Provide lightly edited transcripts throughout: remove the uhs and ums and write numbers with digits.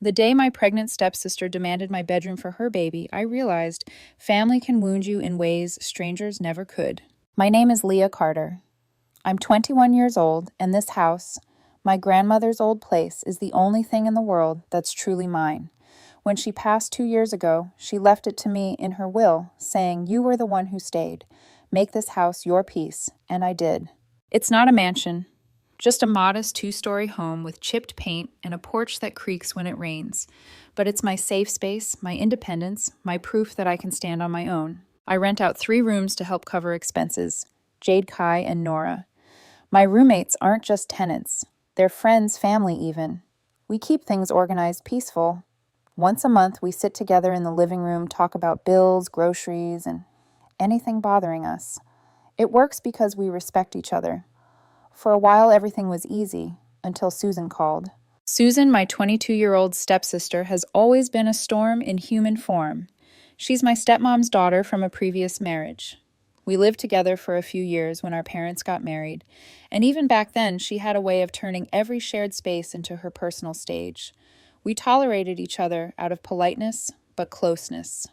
The day my pregnant stepsister demanded my bedroom for her baby, I realized family can wound you in ways strangers never could. My name is Leah Carter. I'm 21 years old, and this house, my grandmother's old place, is the only thing in the world that's truly mine. When she passed 2 years ago, she left it to me in her will, saying, "You were the one who stayed. Make this house your piece," and I did. It's not a mansion, just a modest two-story home with chipped paint and a porch that creaks when it rains. But it's my safe space, my independence, my proof that I can stand on my own. I rent out 3 rooms to help cover expenses. Jade, Kai, and Nora. My roommates aren't just tenants. They're friends, family even. We keep things organized, peaceful. Once a month, we sit together in the living room, talk about bills, groceries, and anything bothering us. It works because we respect each other. For a while, everything was easy, until Susan called. Susan, my 22-year-old stepsister, has always been a storm in human form. She's my stepmom's daughter from a previous marriage. We lived together for a few years when our parents got married, and even back then, she had a way of turning every shared space into her personal stage. We tolerated each other out of politeness, but closeness.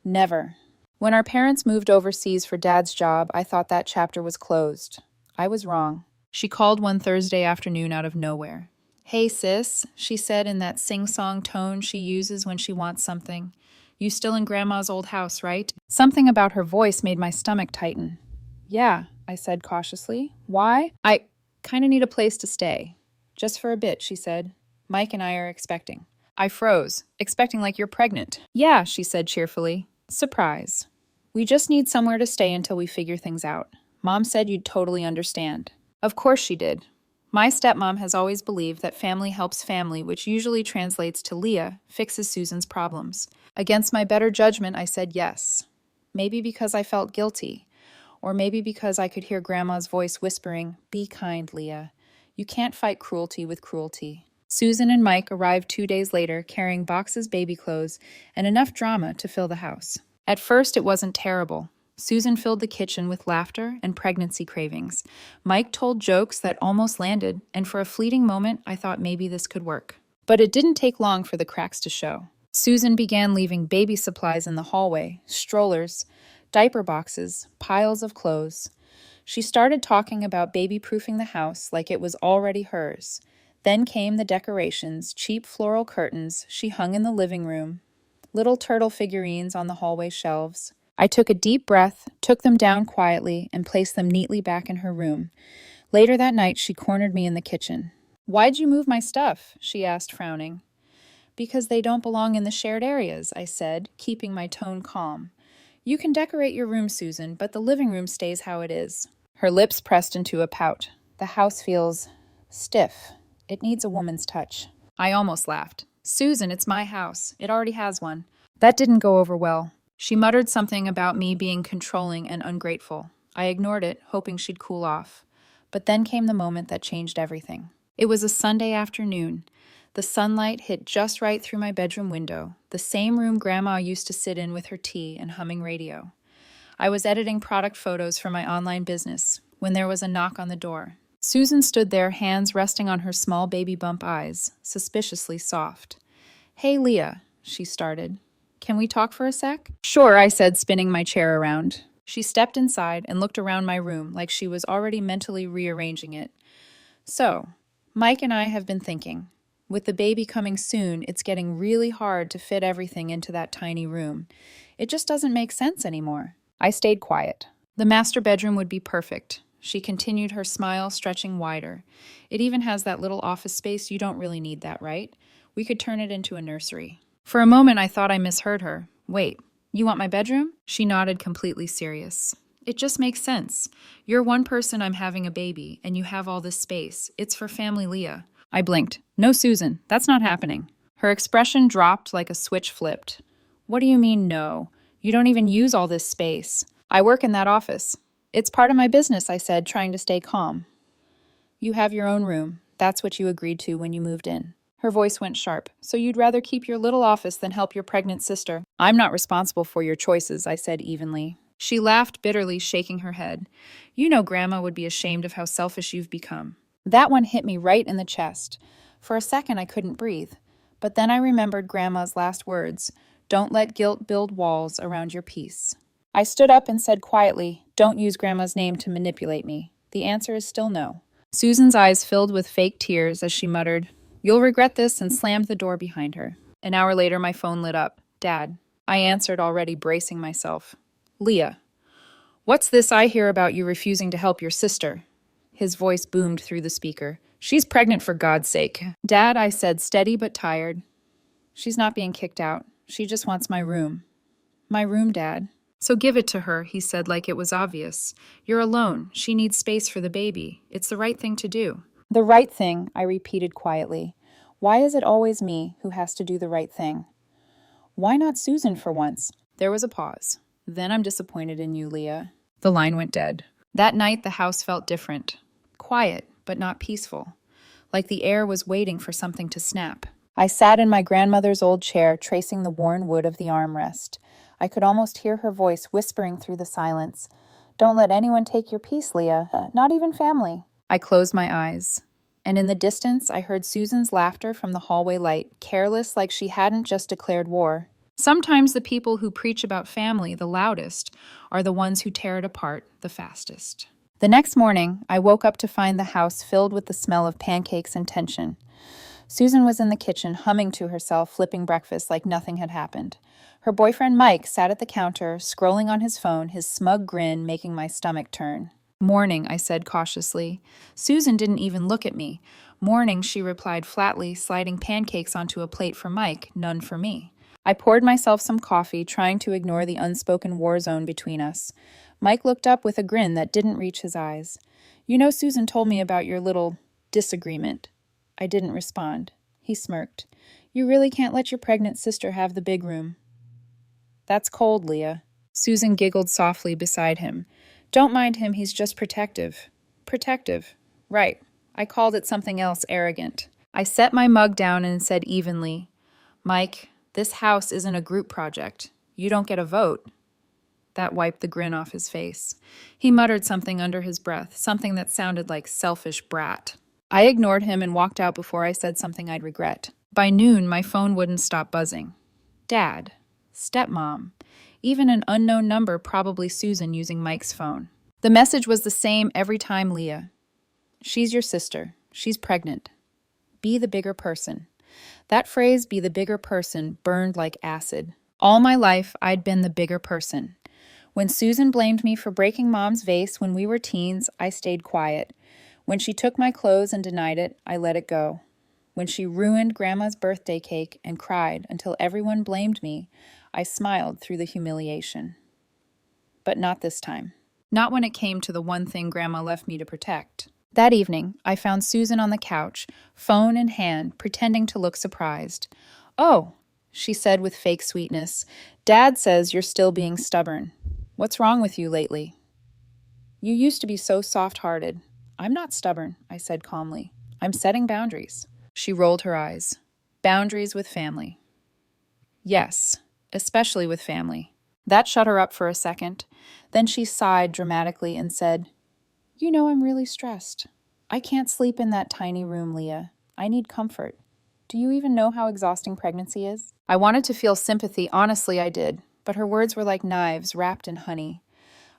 Never. When our parents moved overseas for Dad's job, I thought that chapter was closed. I was wrong. She called one Thursday afternoon out of nowhere. "Hey, sis," she said in that sing-song tone she uses when she wants something. "You still in Grandma's old house, right?" Something about her voice made my stomach tighten. "Yeah," I said cautiously. "Why?" "I kind of need a place to stay." "Just for a bit," she said. "Mike and I are expecting." I froze, expecting like you're pregnant. "Yeah," she said cheerfully. "Surprise. We just need somewhere to stay until we figure things out. Mom said you'd totally understand." Of course she did. My stepmom has always believed that family helps family, which usually translates to Leah fixes Susan's problems. Against my better judgment, I said yes. Maybe because I felt guilty, or maybe because I could hear Grandma's voice whispering, "Be kind, Leah. You can't fight cruelty with cruelty." Susan and Mike arrived 2 days later, carrying boxes, baby clothes, and enough drama to fill the house. At first, it wasn't terrible. Susan filled the kitchen with laughter and pregnancy cravings. Mike told jokes that almost landed, and for a fleeting moment, I thought maybe this could work. But it didn't take long for the cracks to show. Susan began leaving baby supplies in the hallway, strollers, diaper boxes, piles of clothes. She started talking about baby-proofing the house like it was already hers. Then came the decorations, cheap floral curtains she hung in the living room, little turtle figurines on the hallway shelves. I took a deep breath, took them down quietly, and placed them neatly back in her room. Later that night, she cornered me in the kitchen. "Why'd you move my stuff?" she asked, frowning. "Because they don't belong in the shared areas," I said, keeping my tone calm. "You can decorate your room, Susan, but the living room stays how it is." Her lips pressed into a pout. "The house feels stiff. It needs a woman's touch." I almost laughed. "Susan, it's my house. It already has one." That didn't go over well. She muttered something about me being controlling and ungrateful. I ignored it, hoping she'd cool off. But then came the moment that changed everything. It was a Sunday afternoon. The sunlight hit just right through my bedroom window, the same room Grandma used to sit in with her tea and humming radio. I was editing product photos for my online business when there was a knock on the door. Susan stood there, hands resting on her small baby bump eyes, suspiciously soft. "Hey, Leah," she started. "Can we talk for a sec?" "Sure," I said, spinning my chair around. She stepped inside and looked around my room like she was already mentally rearranging it. "So, Mike and I have been thinking. With the baby coming soon, it's getting really hard to fit everything into that tiny room. It just doesn't make sense anymore." I stayed quiet. "The master bedroom would be perfect." She continued, her smile stretching wider. "It even has that little office space. You don't really need that, right? We could turn it into a nursery." For a moment, I thought I misheard her. "Wait, you want my bedroom?" She nodded, completely serious. "It just makes sense. You're one person, I'm having a baby, and you have all this space. It's for family Leah." I blinked. "No, Susan, that's not happening." Her expression dropped like a switch flipped. "What do you mean, no? You don't even use all this space." "I work in that office." "It's part of my business," I said, trying to stay calm. "You have your own room. That's what you agreed to when you moved in." Her voice went sharp. "So you'd rather keep your little office than help your pregnant sister?" "I'm not responsible for your choices," I said evenly. She laughed bitterly, shaking her head. "You know Grandma would be ashamed of how selfish you've become." That one hit me right in the chest. For a second, I couldn't breathe. But then I remembered Grandma's last words, "Don't let guilt build walls around your peace." I stood up and said quietly, "Don't use Grandma's name to manipulate me." The answer is still no. Susan's eyes filled with fake tears as she muttered, "You'll regret this," and slammed the door behind her. An hour later, my phone lit up. "Dad." I answered, already bracing myself. "Leah, what's this I hear about you refusing to help your sister?" His voice boomed through the speaker. "She's pregnant, for God's sake." "Dad," I said, steady but tired. "She's not being kicked out. She just wants my room." "My room, Dad." "So give it to her," he said like it was obvious. "You're alone. She needs space for the baby. It's the right thing to do." "The right thing," I repeated quietly. "Why is it always me who has to do the right thing? Why not Susan for once?" There was a pause. "Then I'm disappointed in you, Leah." The line went dead. That night, the house felt different. Quiet, but not peaceful. Like the air was waiting for something to snap. I sat in my grandmother's old chair, tracing the worn wood of the armrest. I could almost hear her voice whispering through the silence. "Don't let anyone take your peace, Leah. Not even family." I closed my eyes. And in the distance, I heard Susan's laughter from the hallway light, careless like she hadn't just declared war. Sometimes the people who preach about family the loudest are the ones who tear it apart the fastest. The next morning, I woke up to find the house filled with the smell of pancakes and tension. Susan was in the kitchen, humming to herself, flipping breakfast like nothing had happened. Her boyfriend Mike sat at the counter, scrolling on his phone, his smug grin making my stomach turn. "Morning," I said cautiously. Susan didn't even look at me. "Morning," she replied flatly, sliding pancakes onto a plate for Mike, none for me. I poured myself some coffee, trying to ignore the unspoken war zone between us. Mike looked up with a grin that didn't reach his eyes. "You know, Susan told me about your little disagreement." I didn't respond. He smirked. "You really can't let your pregnant sister have the big room." "That's cold, Leah." Susan giggled softly beside him. "Don't mind him, he's just protective." "Protective. Right. I called it something else, arrogant." I set my mug down and said evenly, "Mike, this house isn't a group project. You don't get a vote." That wiped the grin off his face. He muttered something under his breath, something that sounded like selfish brat. I ignored him and walked out before I said something I'd regret. By noon, my phone wouldn't stop buzzing. Dad. Stepmom. Even an unknown number, probably Susan using Mike's phone. The message was the same every time, Leah. "She's your sister. She's pregnant. Be the bigger person." That phrase, "be the bigger person," burned like acid. All my life, I'd been the bigger person. When Susan blamed me for breaking Mom's vase when we were teens, I stayed quiet. When she took my clothes and denied it, I let it go. When she ruined Grandma's birthday cake and cried until everyone blamed me, I smiled through the humiliation. But not this time. Not when it came to the one thing Grandma left me to protect. That evening, I found Susan on the couch, phone in hand, pretending to look surprised. "Oh," she said with fake sweetness, "Dad says you're still being stubborn. What's wrong with you lately?" "You used to be so soft-hearted." "I'm not stubborn," I said calmly. "I'm setting boundaries." She rolled her eyes. "Boundaries with family." "Yes, especially with family." That shut her up for a second. Then she sighed dramatically and said, "You know, I'm really stressed. I can't sleep in that tiny room, Leah. I need comfort. Do you even know how exhausting pregnancy is?" I wanted to feel sympathy, honestly I did, but her words were like knives wrapped in honey.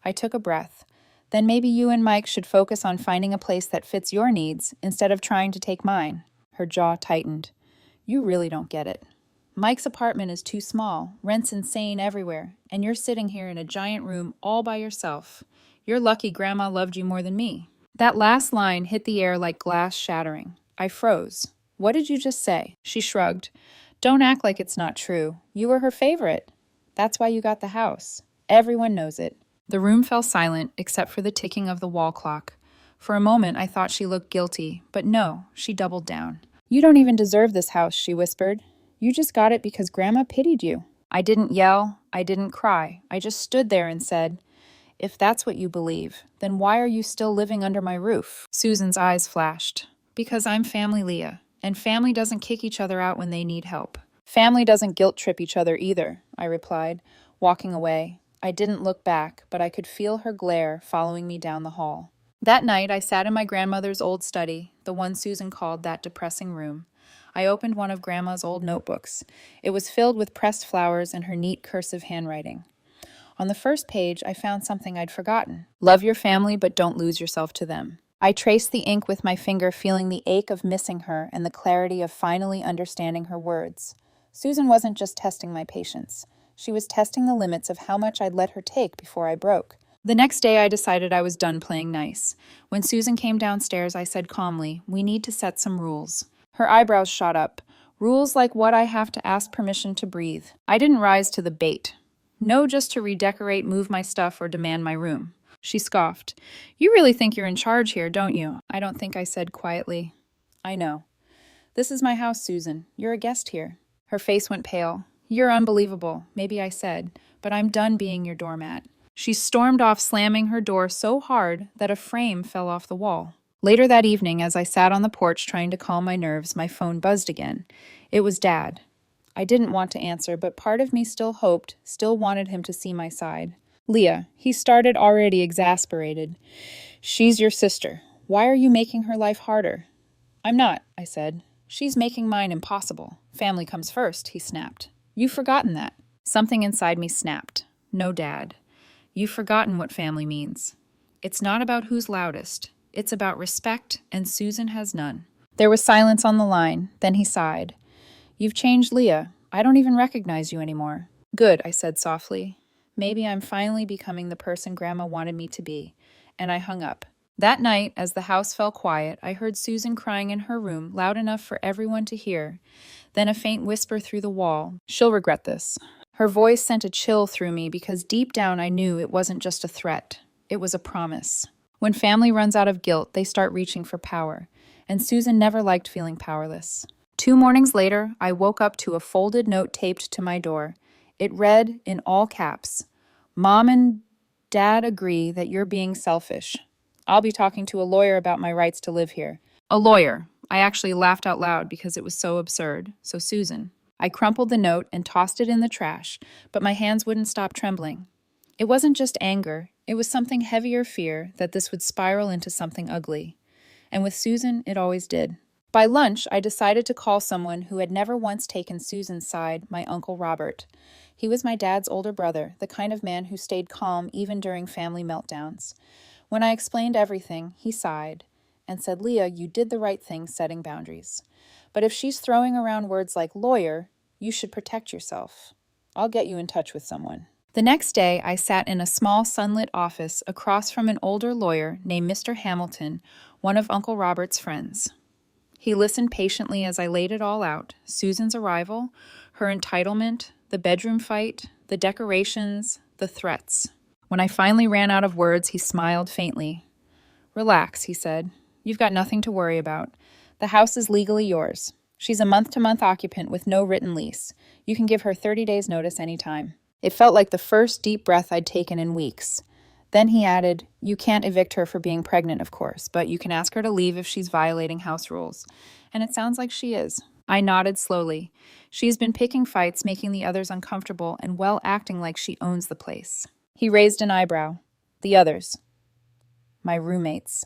I took a breath. "Then maybe you and Mike should focus on finding a place that fits your needs instead of trying to take mine." Her jaw tightened. "You really don't get it. Mike's apartment is too small, rent's insane everywhere, and you're sitting here in a giant room all by yourself. You're lucky Grandma loved you more than me." That last line hit the air like glass shattering. I froze. "What did you just say?" She shrugged. "Don't act like it's not true. You were her favorite. That's why you got the house. Everyone knows it." The room fell silent, except for the ticking of the wall clock. For a moment, I thought she looked guilty, but no, she doubled down. "You don't even deserve this house," she whispered. "You just got it because Grandma pitied you." I didn't yell. I didn't cry. I just stood there and said, "If that's what you believe, then why are you still living under my roof?" Susan's eyes flashed. "Because I'm family, Leah, and family doesn't kick each other out when they need help. Family doesn't guilt trip each other either," I replied, walking away. I didn't look back, but I could feel her glare following me down the hall. That night, I sat in my grandmother's old study, the one Susan called that depressing room. I opened one of Grandma's old notebooks. It was filled with pressed flowers and her neat cursive handwriting. On the first page, I found something I'd forgotten. Love your family, but don't lose yourself to them. I traced the ink with my finger, feeling the ache of missing her and the clarity of finally understanding her words. Susan wasn't just testing my patience. She was testing the limits of how much I'd let her take before I broke. The next day, I decided I was done playing nice. When Susan came downstairs, I said calmly, "We need to set some rules." Her eyebrows shot up. Rules like what I have to ask permission to breathe. I didn't rise to the bait. No, just to redecorate, move my stuff, or demand my room. She scoffed. "You really think you're in charge here, don't you?" "I don't think," I said quietly. "I know. This is my house, Susan. You're a guest here." Her face went pale. "You're unbelievable," maybe I said, "but I'm done being your doormat." She stormed off, slamming her door so hard that a frame fell off the wall. Later that evening, as I sat on the porch trying to calm my nerves, my phone buzzed again. It was Dad. I didn't want to answer, but part of me still hoped, still wanted him to see my side. "Leah," he started, already exasperated. "She's your sister. Why are you making her life harder?" "I'm not," I said. "She's making mine impossible. Family comes first," he snapped. "You've forgotten that." Something inside me snapped. "No, Dad. You've forgotten what family means. It's not about who's loudest. It's about respect, and Susan has none." There was silence on the line. Then he sighed. "You've changed, Leah. I don't even recognize you anymore." "Good," I said softly. "Maybe I'm finally becoming the person Grandma wanted me to be." And I hung up. That night, as the house fell quiet, I heard Susan crying in her room, loud enough for everyone to hear. Then a faint whisper through the wall. "She'll regret this." Her voice sent a chill through me because deep down I knew it wasn't just a threat. It was a promise. When family runs out of guilt, they start reaching for power. And Susan never liked feeling powerless. 2 mornings later, I woke up to a folded note taped to my door. It read, in all caps, "Mom and Dad agree that you're being selfish. I'll be talking to a lawyer about my rights to live here." A lawyer. I actually laughed out loud because it was so absurd. So Susan. I crumpled the note and tossed it in the trash, but my hands wouldn't stop trembling. It wasn't just anger. It was something heavier, fear that this would spiral into something ugly. And with Susan, it always did. By lunch, I decided to call someone who had never once taken Susan's side, my Uncle Robert. He was my dad's older brother, the kind of man who stayed calm even during family meltdowns. When I explained everything, he sighed and said, "Leah, you did the right thing setting boundaries. But if she's throwing around words like lawyer, you should protect yourself. I'll get you in touch with someone." The next day, I sat in a small sunlit office across from an older lawyer named Mr. Hamilton, one of Uncle Robert's friends. He listened patiently as I laid it all out: Susan's arrival, her entitlement, the bedroom fight, the decorations, the threats. When I finally ran out of words, he smiled faintly. "Relax," he said. "You've got nothing to worry about. The house is legally yours. She's a month-to-month occupant with no written lease. You can give her 30 days' notice anytime." It felt like the first deep breath I'd taken in weeks. Then he added, "You can't evict her for being pregnant, of course, but you can ask her to leave if she's violating house rules." And it sounds like she is. I nodded slowly. She's been picking fights, making the others uncomfortable, and acting like she owns the place. He raised an eyebrow. "The others." "My roommates.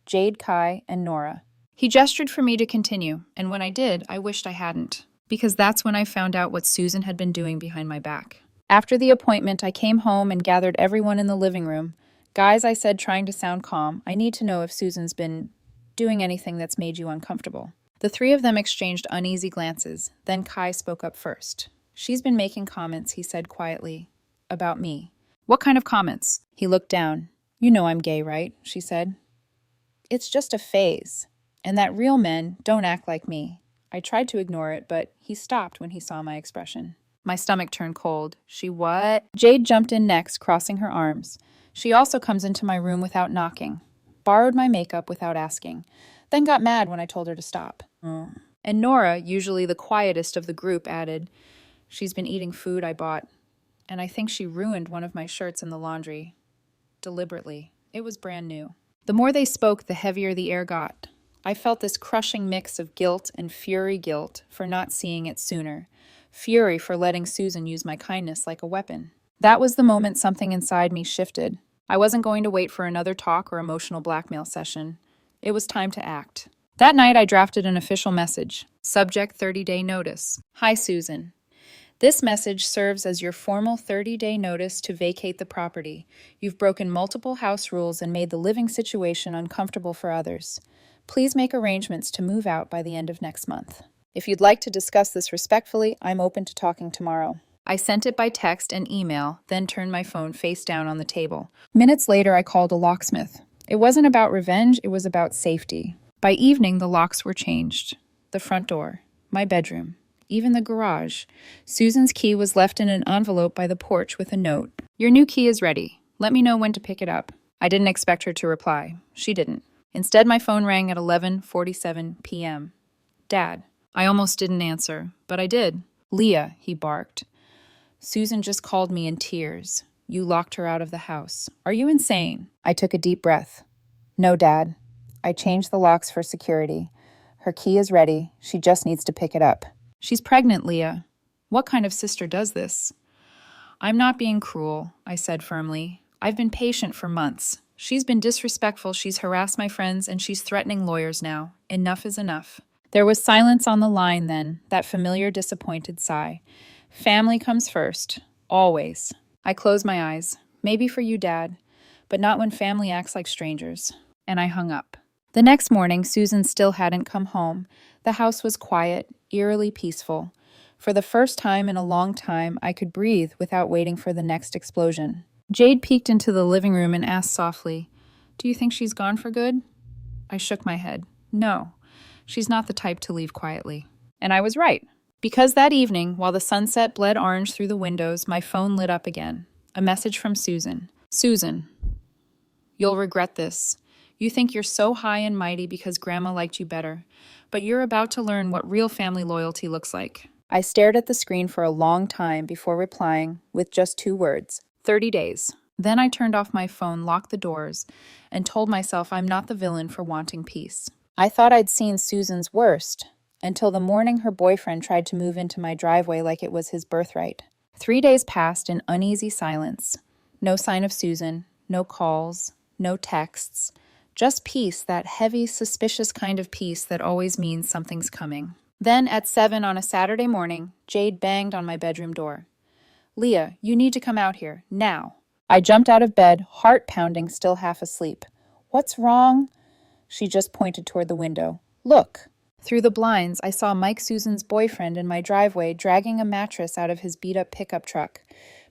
Jade, Kai, and Nora." He gestured for me to continue, and when I did, I wished I hadn't, because that's when I found out what Susan had been doing behind my back. After the appointment, I came home and gathered everyone in the living room. "Guys," I said, trying to sound calm, "I need to know if Susan's been doing anything that's made you uncomfortable." The 3 of them exchanged uneasy glances. Then Kai spoke up first. "She's been making comments," he said quietly, "about me." "What kind of comments?" He looked down. "You know I'm gay, right?" she said. "It's just a phase. And that real men don't act like me." I tried to ignore it, but he stopped when he saw my expression. My stomach turned cold. "She what?" Jade jumped in next, crossing her arms. "She also comes into my room without knocking. Borrowed my makeup without asking. Then got mad when I told her to stop." And Nora, usually the quietest of the group, added, "She's been eating food I bought. And I think she ruined one of my shirts in the laundry. Deliberately. It was brand new." The more they spoke, the heavier the air got. I felt this crushing mix of guilt and fury. Guilt for not seeing it sooner. Fury for letting Susan use my kindness like a weapon. That was the moment something inside me shifted. I wasn't going to wait for another talk or emotional blackmail session. It was time to act. That night, I drafted an official message. Subject 30-day notice. Hi, Susan. This message serves as your formal 30-day notice to vacate the property. You've broken multiple house rules and made the living situation uncomfortable for others. Please make arrangements to move out by the end of next month. If you'd like to discuss this respectfully, I'm open to talking tomorrow. I sent it by text and email, then turned my phone face down on the table. Minutes later, I called a locksmith. It wasn't about revenge, it was about safety. By evening, the locks were changed. The front door, my bedroom, even the garage. Susan's key was left in an envelope by the porch with a note. Your new key is ready. Let me know when to pick it up. I didn't expect her to reply. She didn't. Instead, my phone rang at 11:47 p.m. Dad. I almost didn't answer, but I did. Leah, he barked. Susan just called me in tears. You locked her out of the house. Are you insane? I took a deep breath. No, Dad. I changed the locks for security. Her key is ready. She just needs to pick it up. She's pregnant, Leah. What kind of sister does this? I'm not being cruel, I said firmly. I've been patient for months. She's been disrespectful, she's harassed my friends, and she's threatening lawyers now. Enough is enough. There was silence on the line then, that familiar disappointed sigh. Family comes first. Always. I closed my eyes. Maybe for you, Dad, but not when family acts like strangers. And I hung up. The next morning, Susan still hadn't come home. The house was quiet, eerily peaceful. For the first time in a long time, I could breathe without waiting for the next explosion. Jade peeked into the living room and asked softly, Do you think she's gone for good? I shook my head. No, she's not the type to leave quietly. And I was right. Because that evening, while the sunset bled orange through the windows, my phone lit up again. A message from Susan. Susan, you'll regret this. You think you're so high and mighty because Grandma liked you better, but you're about to learn what real family loyalty looks like. I stared at the screen for a long time before replying with just 2 words, 30 days. Then I turned off my phone, locked the doors, and told myself I'm not the villain for wanting peace. I thought I'd seen Susan's worst, until the morning her boyfriend tried to move into my driveway like it was his birthright. 3 days passed in uneasy silence. No sign of Susan, no calls, no texts. Just peace, that heavy, suspicious kind of peace that always means something's coming. Then, at 7 on a Saturday morning, Jade banged on my bedroom door. Leah, you need to come out here, now. I jumped out of bed, heart pounding, still half asleep. What's wrong? She just pointed toward the window. Look. Through the blinds, I saw Mike Susan's boyfriend in my driveway dragging a mattress out of his beat-up pickup truck.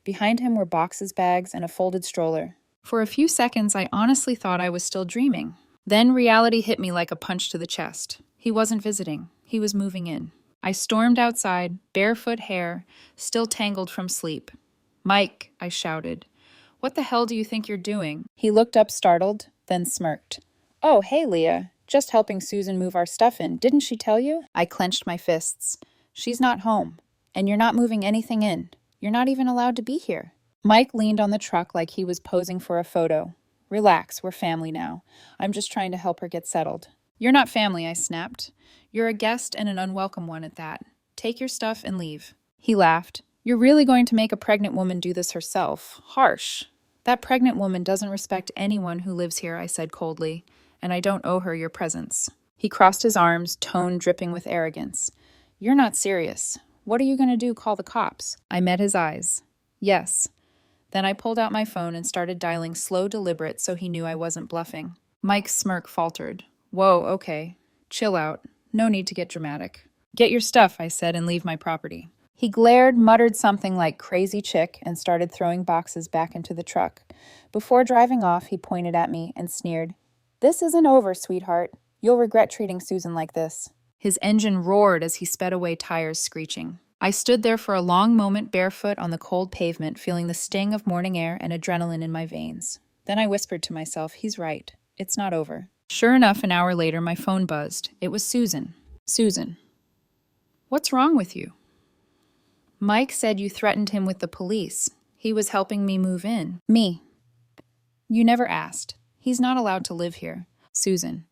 Behind him were boxes, bags, and a folded stroller. For a few seconds, I honestly thought I was still dreaming. Then reality hit me like a punch to the chest. He wasn't visiting. He was moving in. I stormed outside, barefoot hair, still tangled from sleep. Mike, I shouted. What the hell do you think you're doing? He looked up startled, then smirked. Oh, hey, Leah. Just helping Susan move our stuff in. Didn't she tell you? I clenched my fists. She's not home. And you're not moving anything in. You're not even allowed to be here. Mike leaned on the truck like he was posing for a photo. Relax, we're family now. I'm just trying to help her get settled. You're not family, I snapped. You're a guest and an unwelcome one at that. Take your stuff and leave. He laughed. You're really going to make a pregnant woman do this herself. Harsh. That pregnant woman doesn't respect anyone who lives here, I said coldly, and I don't owe her your presence. He crossed his arms, tone dripping with arrogance. You're not serious. What are you going to do, call the cops? I met his eyes. Yes. Then I pulled out my phone and started dialing slow, deliberate, so he knew I wasn't bluffing. Mike's smirk faltered. Whoa, okay. Chill out. No need to get dramatic. Get your stuff, I said, and leave my property. He glared, muttered something like crazy chick, and started throwing boxes back into the truck. Before driving off, he pointed at me and sneered. This isn't over, sweetheart. You'll regret treating Susan like this. His engine roared as he sped away, tires screeching. I stood there for a long moment barefoot on the cold pavement, feeling the sting of morning air and adrenaline in my veins. Then I whispered to myself, he's right. It's not over. Sure enough, an hour later, my phone buzzed. It was Susan. Susan. What's wrong with you? Mike said you threatened him with the police. He was helping me move in. Me. You never asked. He's not allowed to live here. Susan.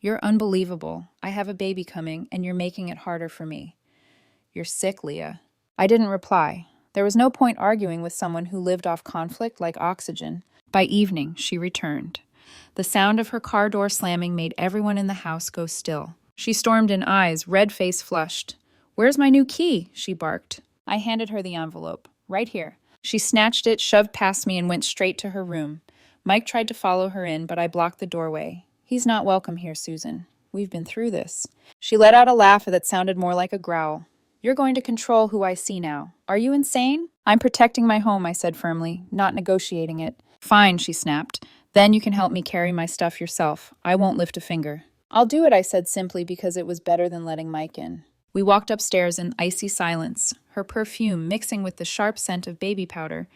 You're unbelievable. I have a baby coming, and you're making it harder for me. You're sick, Leah. I didn't reply. There was no point arguing with someone who lived off conflict like oxygen. By evening, she returned. The sound of her car door slamming made everyone in the house go still. She stormed in, eyes, red face flushed. "Where's my new key?" she barked. I handed her the envelope. "Right here." She snatched it, shoved past me, and went straight to her room. Mike tried to follow her in, but I blocked the doorway. "He's not welcome here, Susan. We've been through this." She let out a laugh that sounded more like a growl. "You're going to control who I see now. Are you insane?" "I'm protecting my home," I said firmly, not negotiating it. "Fine," she snapped. "Then you can help me carry my stuff yourself. I won't lift a finger." "I'll do it," I said simply because it was better than letting Mike in. We walked upstairs in icy silence, her perfume mixing with the sharp scent of baby powder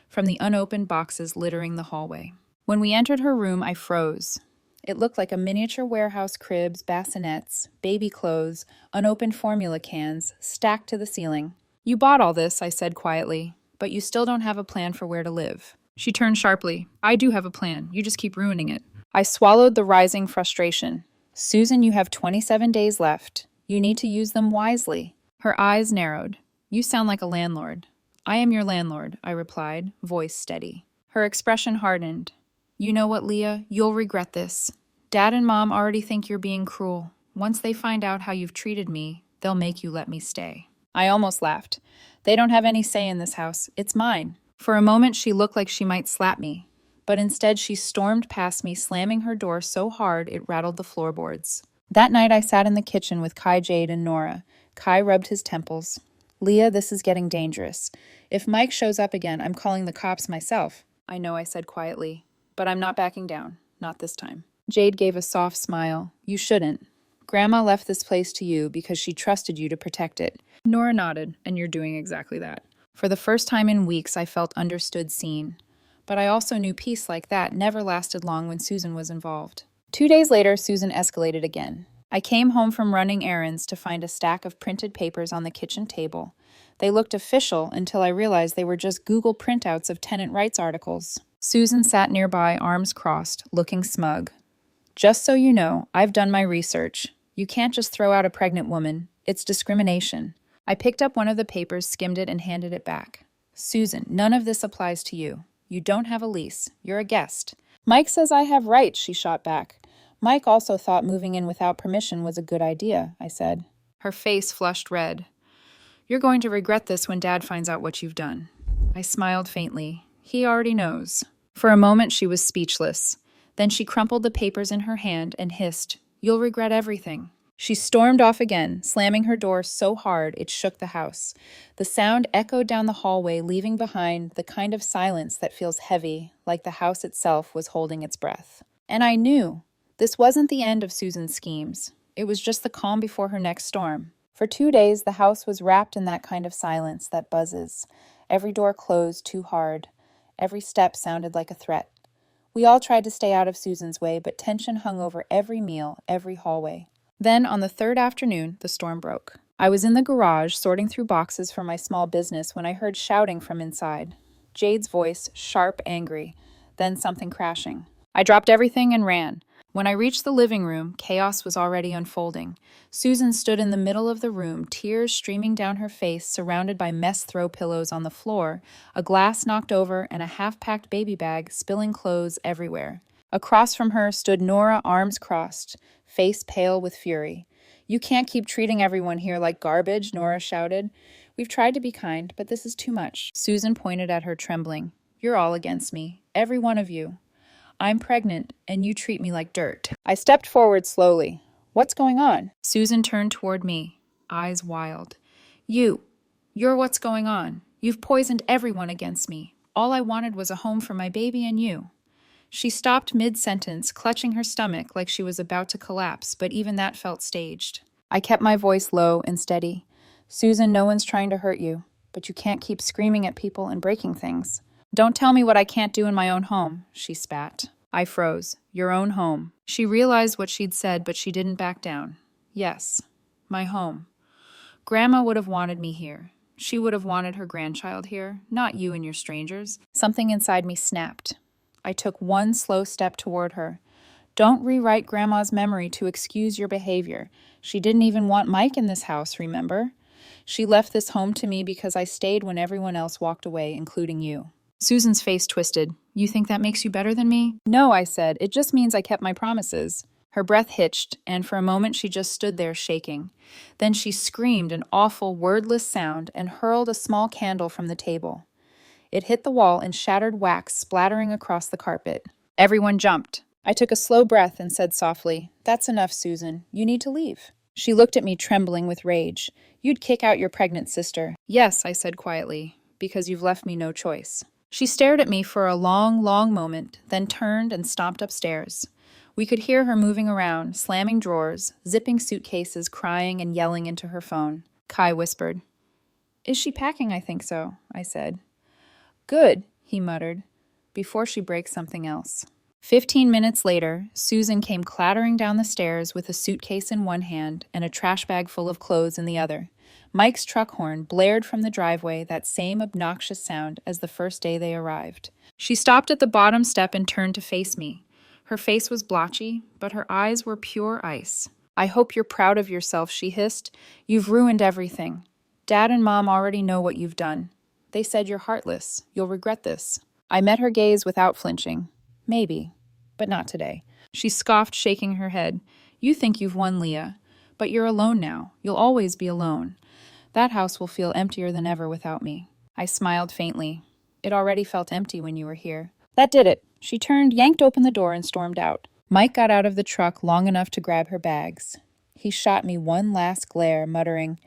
from the unopened boxes littering the hallway. When we entered her room, I froze. It looked like a miniature warehouse, cribs, bassinets, baby clothes, unopened formula cans, stacked to the ceiling. "You bought all this," I said quietly, "but you still don't have a plan for where to live." She turned sharply. "I do have a plan. You just keep ruining it." I swallowed the rising frustration. "Susan, you have 27 days left. You need to use them wisely." Her eyes narrowed. "You sound like a landlord." "I am your landlord," I replied, voice steady. Her expression hardened. "You know what, Leah? You'll regret this. Dad and Mom already think you're being cruel. Once they find out how you've treated me, they'll make you let me stay." I almost laughed. "They don't have any say in this house. It's mine." For a moment, she looked like she might slap me, but instead she stormed past me, slamming her door so hard it rattled the floorboards. That night I sat in the kitchen with Kai, Jade, and Nora. Kai rubbed his temples. "Leah, this is getting dangerous. If Mike shows up again, I'm calling the cops myself." "I know," I said quietly, "but I'm not backing down. Not this time." Jade gave a soft smile. "You shouldn't. Grandma left this place to you because she trusted you to protect it." Nora nodded, "And you're doing exactly that." For the first time in weeks, I felt understood, seen. But I also knew peace like that never lasted long when Susan was involved. 2 days later, Susan escalated again. I came home from running errands to find a stack of printed papers on the kitchen table. They looked official until I realized they were just Google printouts of tenant rights articles. Susan sat nearby, arms crossed, looking smug. "Just so you know, I've done my research. You can't just throw out a pregnant woman. It's discrimination." I picked up one of the papers, skimmed it, and handed it back. "Susan, none of this applies to you. You don't have a lease. You're a guest." "Mike says I have rights," she shot back. "Mike also thought moving in without permission was a good idea," I said. Her face flushed red. "You're going to regret this when Dad finds out what you've done." I smiled faintly. "He already knows." For a moment she was speechless. Then she crumpled the papers in her hand and hissed, "You'll regret everything." She stormed off again, slamming her door so hard it shook the house. The sound echoed down the hallway, leaving behind the kind of silence that feels heavy, like the house itself was holding its breath. And I knew this wasn't the end of Susan's schemes. It was just the calm before her next storm. For 2 days, the house was wrapped in that kind of silence that buzzes. Every door closed too hard. Every step sounded like a threat. We all tried to stay out of Susan's way, but tension hung over every meal, every hallway. Then, on the third afternoon, the storm broke. I was in the garage, sorting through boxes for my small business, when I heard shouting from inside. Jade's voice, sharp, angry, then something crashing. I dropped everything and ran. When I reached the living room, chaos was already unfolding. Susan stood in the middle of the room, tears streaming down her face, surrounded by mess throw pillows on the floor, a glass knocked over, and a half-packed baby bag spilling clothes everywhere. Across from her stood Nora, arms crossed, face pale with fury. "You can't keep treating everyone here like garbage," Nora shouted. "We've tried to be kind, but this is too much." Susan pointed at her, trembling. "You're all against me, every one of you. I'm pregnant, and you treat me like dirt." I stepped forward slowly. "What's going on?" Susan turned toward me, eyes wild. You're what's going on. You've poisoned everyone against me. All I wanted was a home for my baby and you." She stopped mid-sentence, clutching her stomach like she was about to collapse, but even that felt staged. I kept my voice low and steady. "Susan, no one's trying to hurt you, but you can't keep screaming at people and breaking things." "Don't tell me what I can't do in my own home," she spat. I froze. "Your own home." She realized what she'd said, but she didn't back down. "Yes, my home. Grandma would have wanted me here. She would have wanted her grandchild here, not you and your strangers." Something inside me snapped. I took one slow step toward her. "Don't rewrite Grandma's memory to excuse your behavior. She didn't even want Mike in this house, remember? She left this home to me because I stayed when everyone else walked away, including you." Susan's face twisted. "You think that makes you better than me?" "No," I said. "It just means I kept my promises." Her breath hitched, and for a moment she just stood there shaking. Then she screamed an awful, wordless sound and hurled a small candle from the table. It hit the wall and shattered wax splattering across the carpet. Everyone jumped. I took a slow breath and said softly, "That's enough, Susan. You need to leave." She looked at me trembling with rage. "You'd kick out your pregnant sister." "Yes," I said quietly, "because you've left me no choice." She stared at me for a long, long moment, then turned and stomped upstairs. We could hear her moving around, slamming drawers, zipping suitcases, crying and yelling into her phone. Kai whispered. "Is she packing? I think so," I said. "Good," he muttered, "before she breaks something else." 15 minutes later, Susan came clattering down the stairs with a suitcase in one hand and a trash bag full of clothes in the other. Mike's truck horn blared from the driveway, that same obnoxious sound as the first day they arrived. She stopped at the bottom step and turned to face me. Her face was blotchy, but her eyes were pure ice. "I hope you're proud of yourself," she hissed. "You've ruined everything. Dad and Mom already know what you've done. They said you're heartless. You'll regret this." I met her gaze without flinching. "Maybe, but not today." She scoffed, shaking her head. "You think you've won, Leah, but you're alone now. You'll always be alone. That house will feel emptier than ever without me." I smiled faintly. "It already felt empty when you were here." That did it. She turned, yanked open the door, and stormed out. Mike got out of the truck long enough to grab her bags. He shot me one last glare, muttering,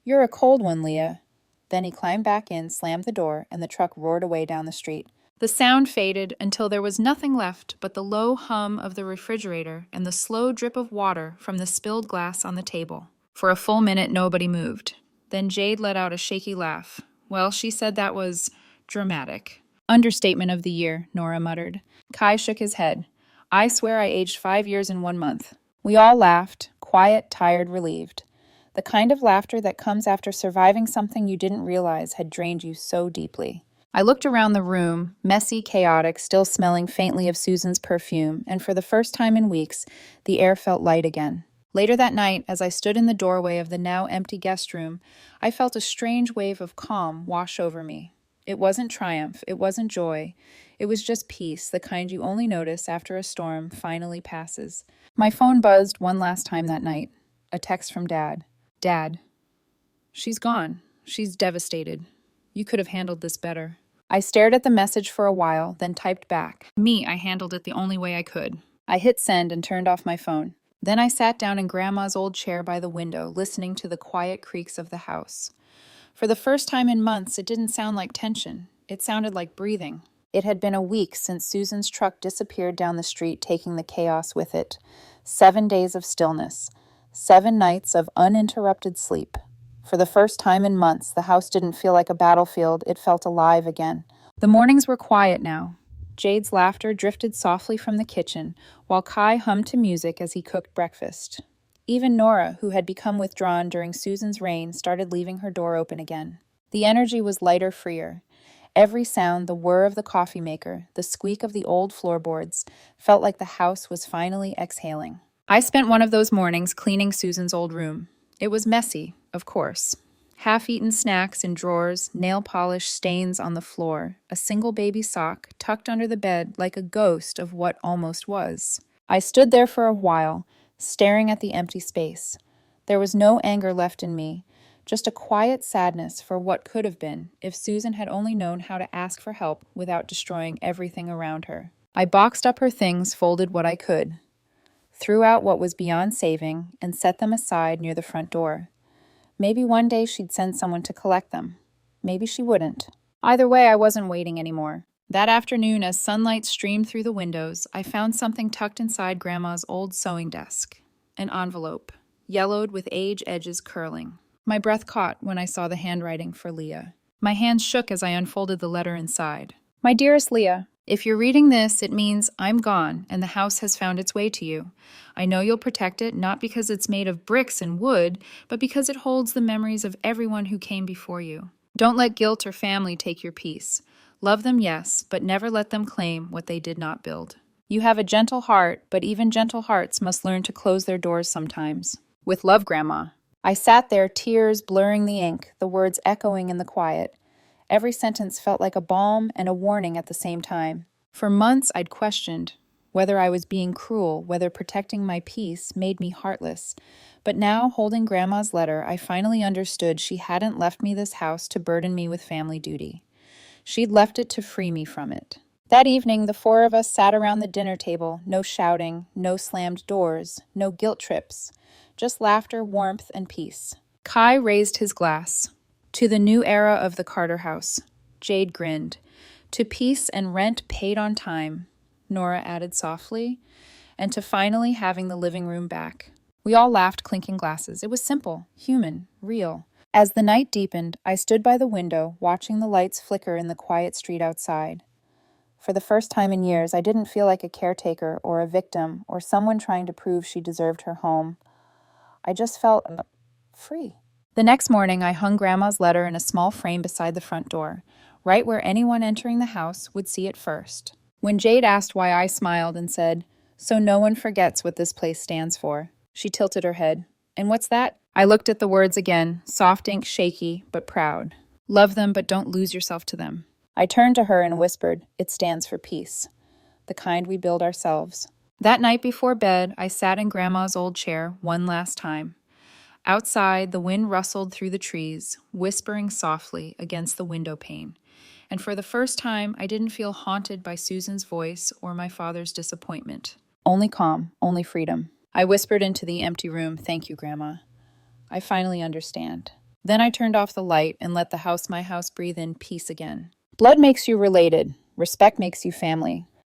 "You're a cold one, Leah." Then he climbed back in, slammed the door, and the truck roared away down the street. The sound faded until there was nothing left but the low hum of the refrigerator and the slow drip of water from the spilled glass on the table. For a full minute, nobody moved. Then Jade let out a shaky laugh. "Well, she said that was dramatic." "Understatement of the year," Nora muttered. Kai shook his head. "I swear I aged 5 years in 1 month." We all laughed, quiet, tired, relieved. The kind of laughter that comes after surviving something you didn't realize had drained you so deeply. I looked around the room, messy, chaotic, still smelling faintly of Susan's perfume, and for the first time in weeks, the air felt light again. Later that night, as I stood in the doorway of the now empty guest room, I felt a strange wave of calm wash over me. It wasn't triumph, it wasn't joy. It was just peace, the kind you only notice after a storm finally passes. My phone buzzed one last time that night. A text from Dad. "Dad, she's gone. She's devastated. You could have handled this better." I stared at the message for a while, then typed back. I handled it the only way I could. I hit send and turned off my phone. Then I sat down in Grandma's old chair by the window, listening to the quiet creaks of the house. For the first time in months, it didn't sound like tension. It sounded like breathing. It had been a week since Susan's truck disappeared down the street, taking the chaos with it. 7 days of stillness. 7 nights of uninterrupted sleep. For the first time in months, the house didn't feel like a battlefield, it felt alive again. The mornings were quiet now. Jade's laughter drifted softly from the kitchen, while Kai hummed to music as he cooked breakfast. Even Nora, who had become withdrawn during Susan's reign, started leaving her door open again. The energy was lighter, freer. Every sound, the whir of the coffee maker, the squeak of the old floorboards, felt like the house was finally exhaling. I spent one of those mornings cleaning Susan's old room. It was messy, of course. Half-eaten snacks in drawers, nail polish stains on the floor, a single baby sock tucked under the bed like a ghost of what almost was. I stood there for a while, staring at the empty space. There was no anger left in me, just a quiet sadness for what could have been if Susan had only known how to ask for help without destroying everything around her. I boxed up her things, folded what I could, threw out what was beyond saving, and set them aside near the front door. Maybe one day she'd send someone to collect them. Maybe she wouldn't. Either way, I wasn't waiting anymore. That afternoon, as sunlight streamed through the windows, I found something tucked inside Grandma's old sewing desk. An envelope, yellowed with age edges curling. My breath caught when I saw the handwriting for Leah. My hands shook as I unfolded the letter inside. "My dearest Leah, if you're reading this, it means I'm gone and the house has found its way to you. I know you'll protect it, not because it's made of bricks and wood, but because it holds the memories of everyone who came before you. Don't let guilt or family take your peace. Love them, yes, but never let them claim what they did not build. You have a gentle heart, but even gentle hearts must learn to close their doors sometimes. With love, Grandma." I sat there, tears blurring the ink, the words echoing in the quiet. Every sentence felt like a balm and a warning at the same time. For months I'd questioned, Whether I was being cruel, whether protecting my peace made me heartless. But now, holding Grandma's letter, I finally understood she hadn't left me this house to burden me with family duty. She'd left it to free me from it. That evening, the four of us sat around the dinner table, no shouting, no slammed doors, no guilt trips, just laughter, warmth, and peace. Kai raised his glass. To the new era of the Carter house. Jade grinned. To peace and rent paid on time, Nora added softly, and to finally having the living room back. We all laughed, clinking glasses. It was simple, human, real. As the night deepened, I stood by the window, watching the lights flicker in the quiet street outside. For the first time in years, I didn't feel like a caretaker or a victim or someone trying to prove she deserved her home. I just felt free. The next morning, I hung Grandma's letter in a small frame beside the front door, right where anyone entering the house would see it first. When Jade asked why, I smiled and said, "So no one forgets what this place stands for." She tilted her head. "And what's that?" I looked at the words again, soft ink, shaky, but proud. "Love them, but don't lose yourself to them." I turned to her and whispered, "It stands for peace, the kind we build ourselves." That night before bed, I sat in Grandma's old chair one last time. Outside, the wind rustled through the trees, whispering softly against the window pane. And for the first time, I didn't feel haunted by Susan's voice or my father's disappointment. Only calm, only freedom. I whispered into the empty room, "Thank you, Grandma. I finally understand." Then I turned off the light and let the house, my house, breathe in peace again. Blood makes you related. Respect makes you family.